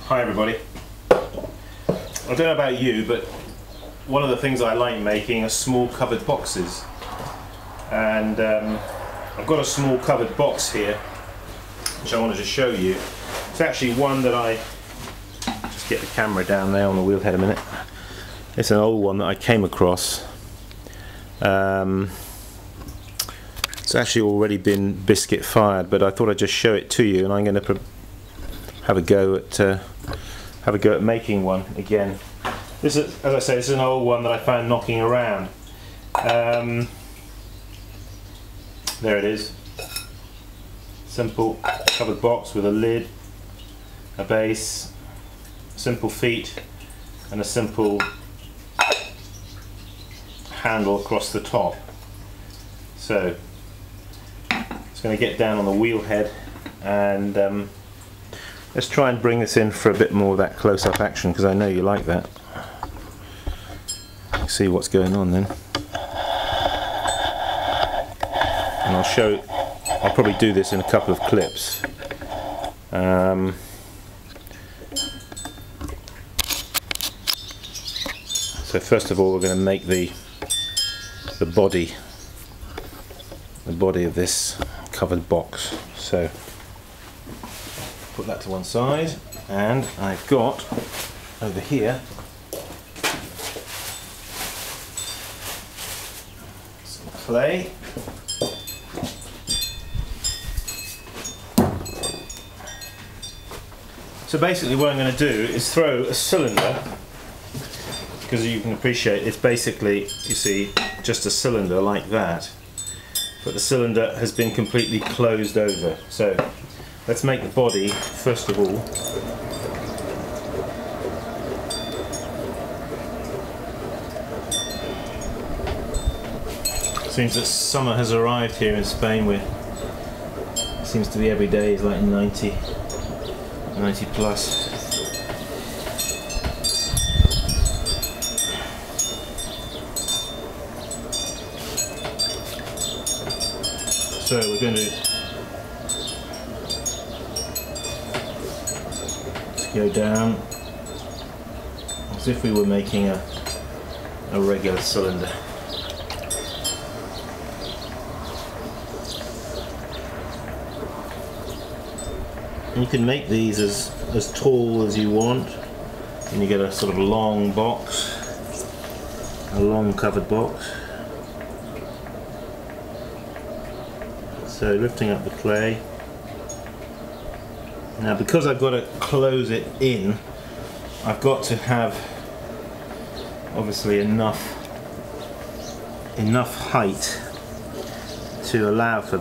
Hi everybody. I don't know about you, but one of the things I like making are small covered boxes, and I've got a small covered box here which I wanted to show you. It's actually one that I just get the camera down there on the wheel head a minute. It's an old one that I came across. It's actually already been biscuit fired, but I thought I'd just show it to you, and I'm going to have a go at making one again. This is, as I say, this is an old one that I found knocking around. There it is. Simple covered box with a lid, a base, simple feet, and a simple handle across the top. So it's going to get down on the wheel head, and let's try and bring this in for a bit more of that close-up action, because I know you like that. See what's going on then. And I'll probably do this in a couple of clips. So first of all, we're going to make the body of this covered box. So put that to one side, and I've got over here some clay. So basically what I'm going to do is throw a cylinder, because you can appreciate it's basically, you see, just a cylinder like that, but the cylinder has been completely closed over. So let's make the body first of all. It seems that summer has arrived here in Spain, where it seems to be every day is like 90 plus. So we're going to go down as if we were making a regular cylinder. And you can make these as tall as you want, and you get a sort of long box, a long covered box. So lifting up the clay. Now, because I've got to close it in, I've got to have obviously enough height to allow for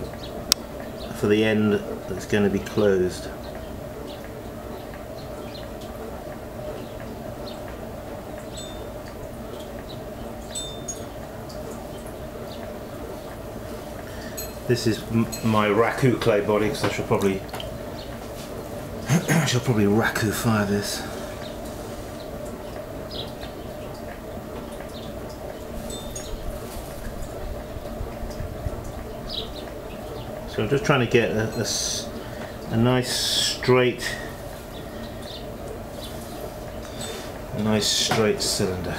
the end that's going to be closed. This is my raku clay body, because I shall probably raku fire this. So I'm just trying to get a nice straight cylinder.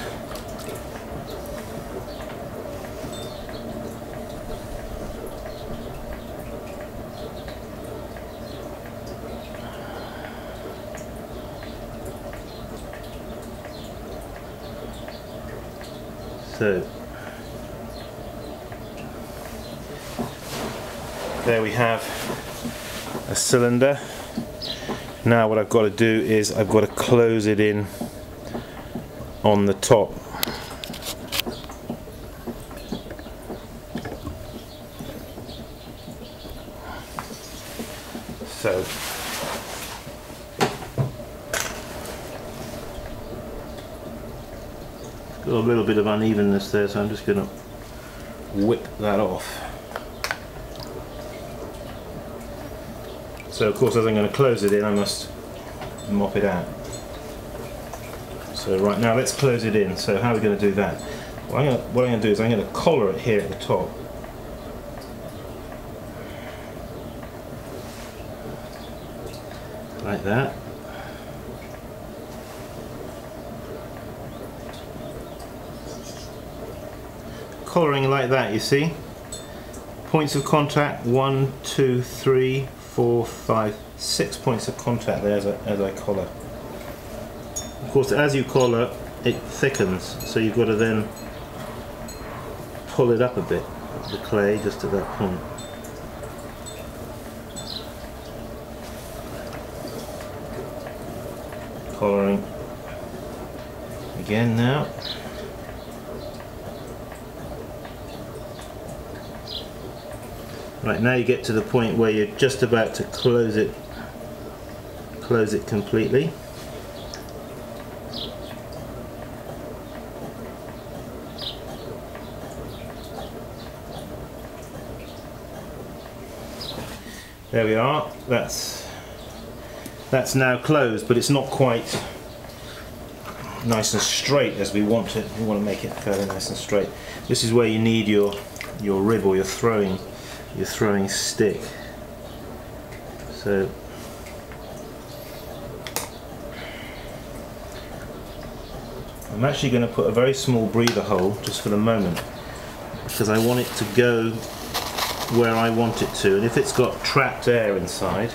So there we have a cylinder. Now what I've got to do is I've got to close it in on the top. So got a little bit of unevenness there, so I'm just going to whip that off. So of course, as I'm going to close it in, I must mop it out. So right now, let's close it in. So how are we going to do that? What I'm going to do is I'm going to collar it here at the top. like that. Colouring like that, you see. Points of contact, 1, 2, 3, 4, 5, 6 points of contact there as I collar. Of course, as you collar, it thickens, so you've got to then pull it up a bit, the clay, just at that point. Collaring again now. Right, now you get to the point where you're just about to close it completely. There we are. That's now closed, but it's not quite nice and straight as we want it. We want to make it fairly nice and straight. This is where you need your rib or your throwing stick. So I'm actually going to put a very small breather hole just for the moment, because I want it to go where I want it to, and if it's got trapped air inside,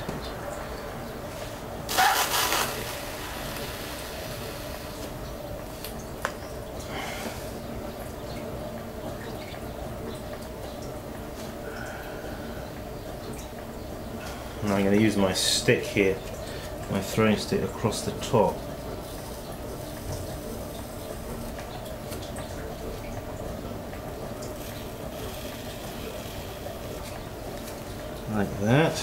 and I'm going to use my stick here, my throwing stick, across the top. Like that.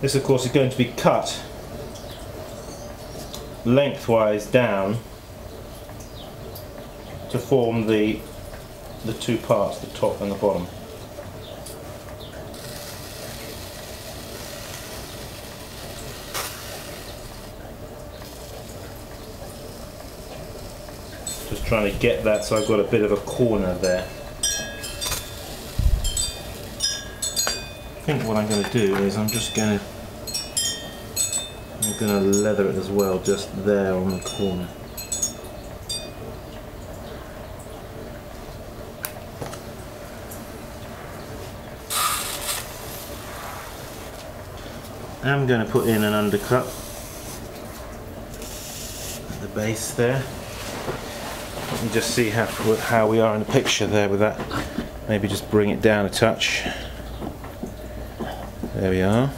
This, of course, is going to be cut lengthwise down to form the two parts, the top and the bottom. Just trying to get that so I've got a bit of a corner there. I think what I'm going to do is I'm going to leather it as well, just there on the corner. I'm going to put in an undercut at the base there. You can just see how we are in the picture there with that. Maybe just bring it down a touch. There we are.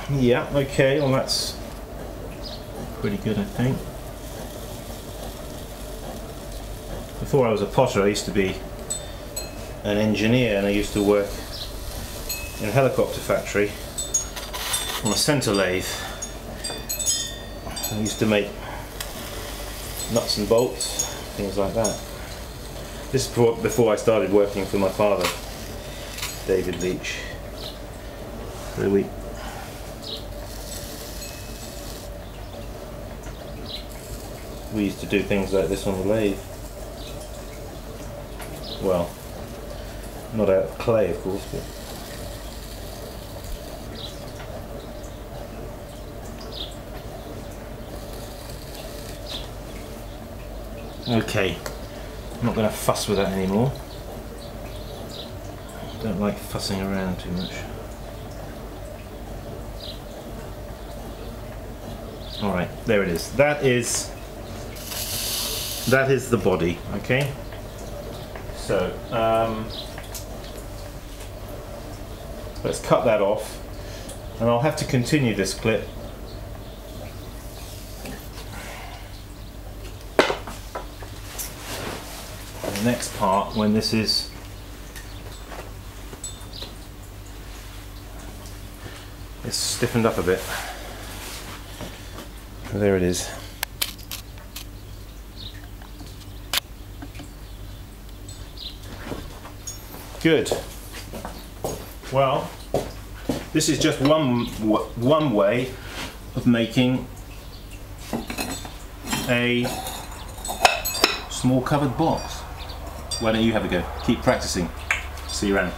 Yeah, okay, well that's pretty good, I think. Before I was a potter, I used to be an engineer, and I used to work in a helicopter factory on a centre lathe. I used to make nuts and bolts, things like that. This is before I started working for my father, David Leach. So we used to do things like this on the lathe. Well, not out of clay, of course, but okay, I'm not going to fuss with that anymore. I don't like fussing around too much. Alright, there it is. That is the body, okay? So, let's cut that off, and I'll have to continue this clip the next part when this is stiffened up a bit. There it is. Good. Well, this is just one way of making a small covered box. Why don't you have a go? Keep practicing. See you around.